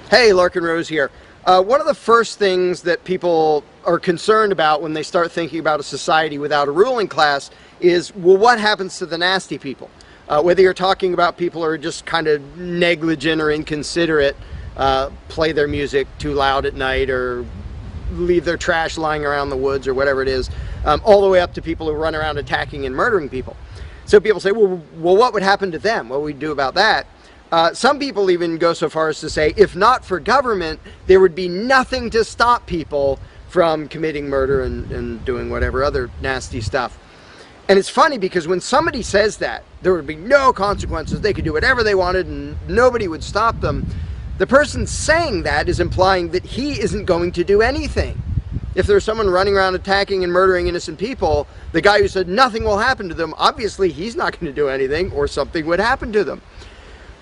Hey, Larken Rose here. One of the first things that people are concerned about when they start thinking about a society without a ruling class is, well, what happens to the nasty people? Whether you're talking about people who are just kind of negligent or inconsiderate, play their music too loud at night or leave their trash lying around the woods or whatever it is, all the way up to people who run around attacking and murdering people. So people say, well, what would happen to them? What would we do about that? Some people even go so far as to say, if not for government, there would be nothing to stop people from committing murder and doing whatever other nasty stuff. And it's funny because when somebody says that, there would be no consequences, they could do whatever they wanted and nobody would stop them, the person saying that is implying that he isn't going to do anything. If there's someone running around attacking and murdering innocent people, the guy who said nothing will happen to them, obviously he's not going to do anything or something would happen to them.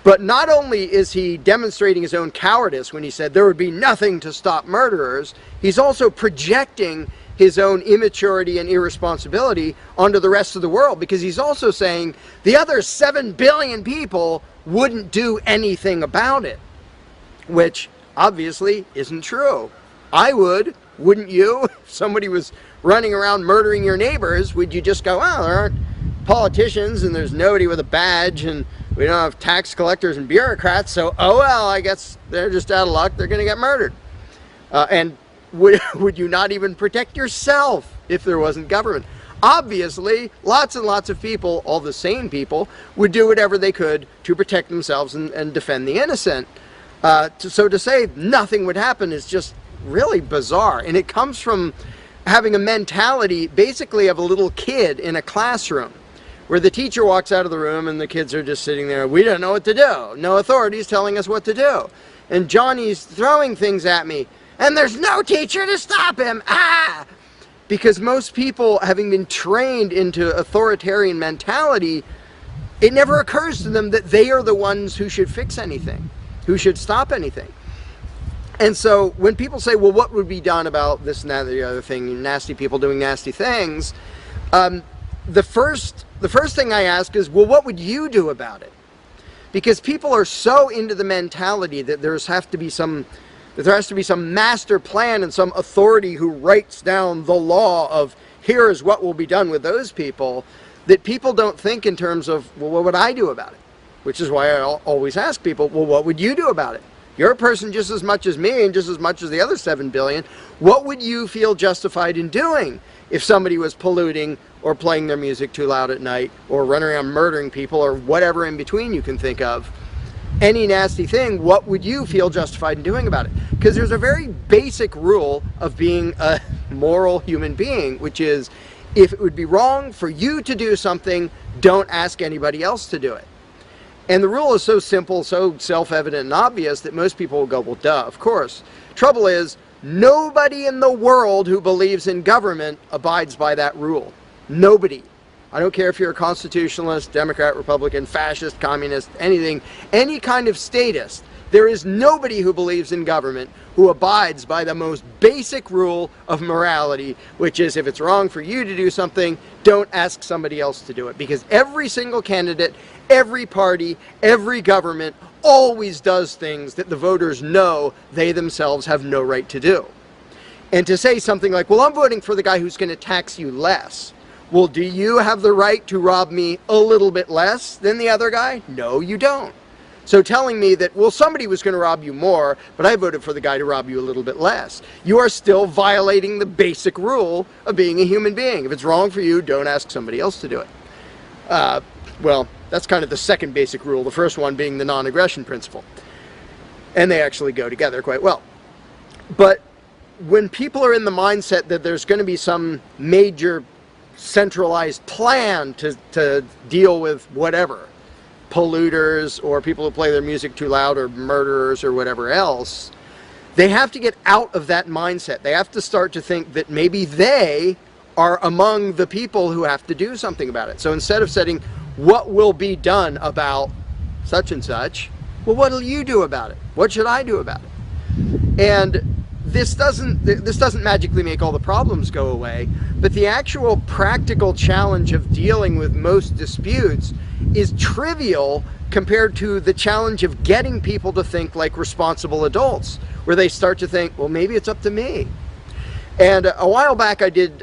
But not only is he demonstrating his own cowardice when he said there would be nothing to stop murderers, he's also projecting his own immaturity and irresponsibility onto the rest of the world, because he's also saying the other 7 billion people wouldn't do anything about it, which obviously isn't true. I would, wouldn't you? If somebody was running around murdering your neighbors, would you just go, well, there aren't politicians and there's nobody with a badge and we don't have tax collectors and bureaucrats, so oh well, I guess they're just out of luck, they're going to get murdered. And would you not even protect yourself if there wasn't government? Obviously, lots and lots of people, all the sane people, would do whatever they could to protect themselves and defend the innocent. So to say nothing would happen is just really bizarre. And it comes from having a mentality basically of a little kid in a classroom, where the teacher walks out of the room and the kids are just sitting there. We don't know what to do. No authorities telling us what to do. And Johnny's throwing things at me. And there's no teacher to stop him. Ah! Because most people, having been trained into authoritarian mentality, it never occurs to them that they are the ones who should fix anything, who should stop anything. And so when people say, well, what would be done about this and that and the other thing, nasty people doing nasty things, the first thing I ask is, well, what would you do about it? Because people are so into the mentality that there has to be some master plan and some authority who writes down the law of here is what will be done with those people, that people don't think in terms of, well, what would I do about it? Which is why I always ask people, well, what would you do about it? You're a person just as much as me and just as much as the other 7 billion. What would you feel justified in doing if somebody was polluting or playing their music too loud at night or running around murdering people or whatever in between you can think of? Any nasty thing, what would you feel justified in doing about it? Because there's a very basic rule of being a moral human being, which is if it would be wrong for you to do something, don't ask anybody else to do it. And the rule is so simple, so self-evident and obvious that most people will go, well, duh, of course. Trouble is, nobody in the world who believes in government abides by that rule. Nobody. I don't care if you're a constitutionalist, Democrat, Republican, fascist, communist, anything, any kind of statist. There is nobody who believes in government who abides by the most basic rule of morality, which is if it's wrong for you to do something, don't ask somebody else to do it. Because every single candidate, every party, every government always does things that the voters know they themselves have no right to do. And to say something like, well, I'm voting for the guy who's going to tax you less. Well, do you have the right to rob me a little bit less than the other guy? No, you don't. So telling me that, well, somebody was going to rob you more, but I voted for the guy to rob you a little bit less, you are still violating the basic rule of being a human being. If it's wrong for you, don't ask somebody else to do it. Well, that's kind of the second basic rule, the first one being the non-aggression principle. And they actually go together quite well. But when people are in the mindset that there's going to be some major centralized plan to deal with whatever, polluters or people who play their music too loud or murderers or whatever else, they have to get out of that mindset. They have to start to think that maybe they are among the people who have to do something about it. So instead of saying, what will be done about such and such, well, what will you do about it? What should I do about it? And this doesn't magically make all the problems go away, but the actual practical challenge of dealing with most disputes is trivial compared to the challenge of getting people to think like responsible adults, where they start to think, well, maybe it's up to me. And a while back I did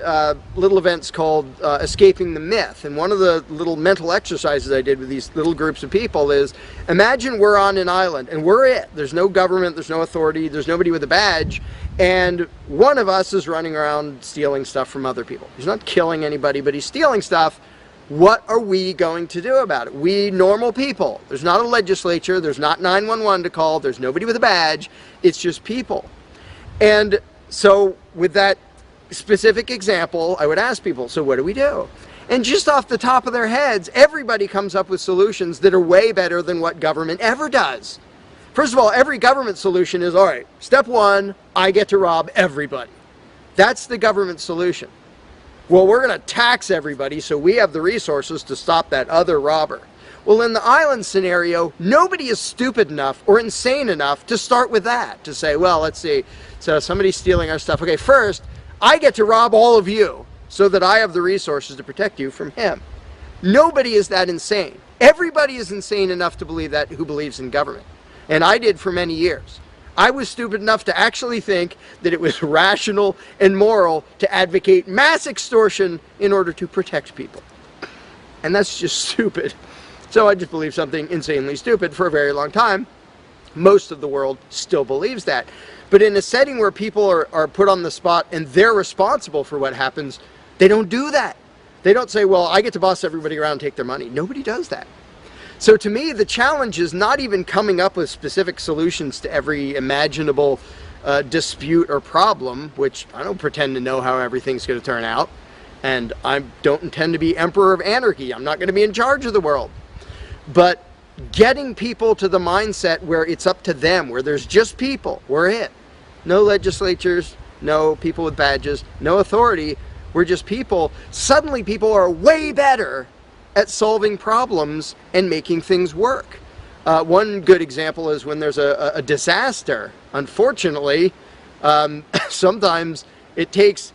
little events called Escaping the Myth. And one of the little mental exercises I did with these little groups of people is, imagine we're on an island and we're it. There's no government, there's no authority, there's nobody with a badge. And one of us is running around stealing stuff from other people. He's not killing anybody, but he's stealing stuff. What are we going to do about it? We normal people. There's not a legislature, there's not 911 to call, there's nobody with a badge. It's just people. And so with that specific example, I would ask people, so what do we do? And just off the top of their heads, everybody comes up with solutions that are way better than what government ever does. First of all, every government solution is, all right, step one, I get to rob everybody. That's the government solution. Well, we're going to tax everybody so we have the resources to stop that other robber. Well, in the island scenario, nobody is stupid enough or insane enough to start with that, to say, well, let's see, so somebody's stealing our stuff. Okay, first, I get to rob all of you so that I have the resources to protect you from him. Nobody is that insane. Everybody is insane enough to believe that who believes in government. And I did for many years. I was stupid enough to actually think that it was rational and moral to advocate mass extortion in order to protect people. And that's just stupid. So I just believed something insanely stupid for a very long time. Most of the world still believes that. But in a setting where people are put on the spot and they're responsible for what happens, they don't do that. They don't say, well, I get to boss everybody around and take their money. Nobody does that. So to me, the challenge is not even coming up with specific solutions to every imaginable dispute or problem, which I don't pretend to know how everything's going to turn out. And I don't intend to be emperor of anarchy. I'm not going to be in charge of the world. But getting people to the mindset where it's up to them, where there's just people, we're it. No legislatures, no people with badges, no authority, we're just people. Suddenly people are way better at solving problems and making things work. One good example is when there's a disaster. Unfortunately, sometimes it takes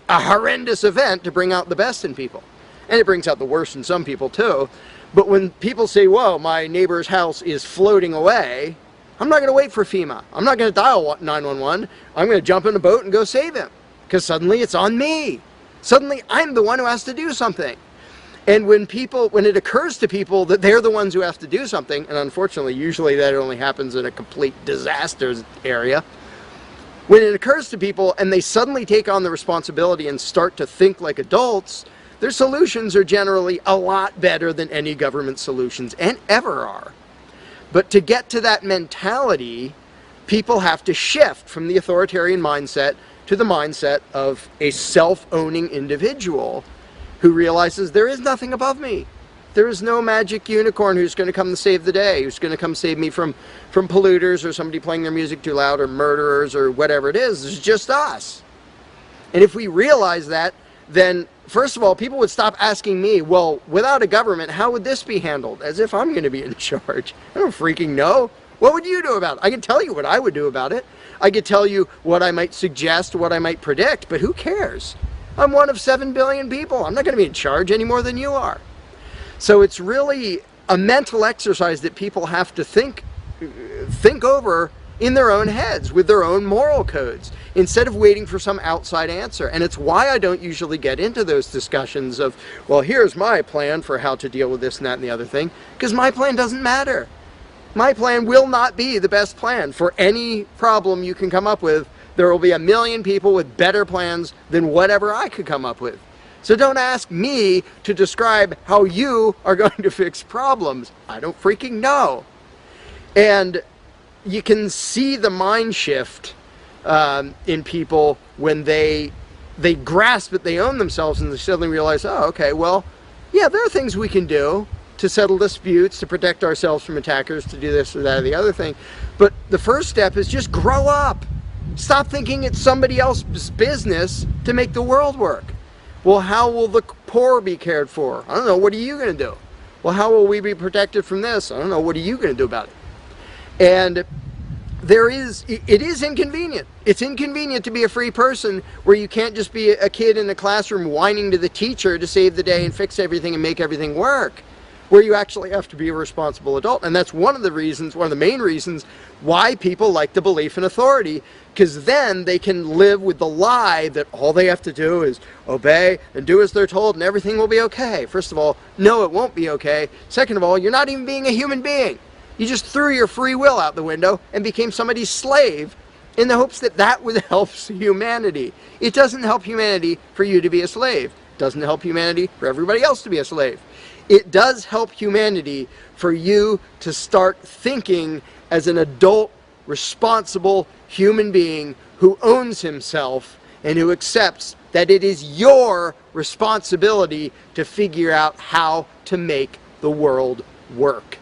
a horrendous event to bring out the best in people. And it brings out the worst in some people too. But when people say, whoa, my neighbor's house is floating away, I'm not going to wait for FEMA. I'm not going to dial 911. I'm going to jump in a boat and go save him. Because suddenly it's on me. Suddenly I'm the one who has to do something. And when it occurs to people that they're the ones who have to do something, and unfortunately usually that only happens in a complete disaster area, when it occurs to people and they suddenly take on the responsibility and start to think like adults, their solutions are generally a lot better than any government solutions and ever are. But to get to that mentality, people have to shift from the authoritarian mindset to the mindset of a self-owning individual who realizes there is nothing above me. There is no magic unicorn who's going to come to save the day, who's going to come save me from polluters or somebody playing their music too loud or murderers or whatever it is. It's just us. And if we realize that, then first of all, people would stop asking me, well, without a government, how would this be handled? As if I'm going to be in charge. I don't freaking know. What would you do about it? I can tell you what I would do about it. I could tell you what I might suggest, what I might predict, but who cares? I'm one of 7 billion people. I'm not going to be in charge any more than you are. So it's really a mental exercise that people have to think over in their own heads with their own moral codes instead of waiting for some outside answer. And it's why I don't usually get into those discussions of, well, here's my plan for how to deal with this and that and the other thing, because my plan doesn't matter. My plan will not be the best plan for any problem you can come up with. There will be a million people with better plans than whatever I could come up with. So don't ask me to describe how you are going to fix problems. I don't freaking know. And you can see the mind shift in people when they grasp that they own themselves and they suddenly realize, oh, okay, well, yeah, there are things we can do to settle disputes, to protect ourselves from attackers, to do this or that or the other thing. But the first step is just grow up. Stop thinking it's somebody else's business to make the world work. Well, how will the poor be cared for? I don't know. What are you going to do? Well, how will we be protected from this? I don't know. What are you going to do about it? And it is inconvenient. It's inconvenient to be a free person where you can't just be a kid in a classroom whining to the teacher to save the day and fix everything and make everything work. where you actually have to be a responsible adult. And that's one of the reasons, one of the main reasons why people like the belief in authority, because then they can live with the lie that all they have to do is obey and do as they're told and everything will be okay. First of all, no, it won't be okay. Second of all, you're not even being a human being. You just threw your free will out the window and became somebody's slave in the hopes that that would help humanity. It doesn't help humanity for you to be a slave. It doesn't help humanity for everybody else to be a slave. It does help humanity for you to start thinking as an adult, responsible human being who owns himself and who accepts that it is your responsibility to figure out how to make the world work.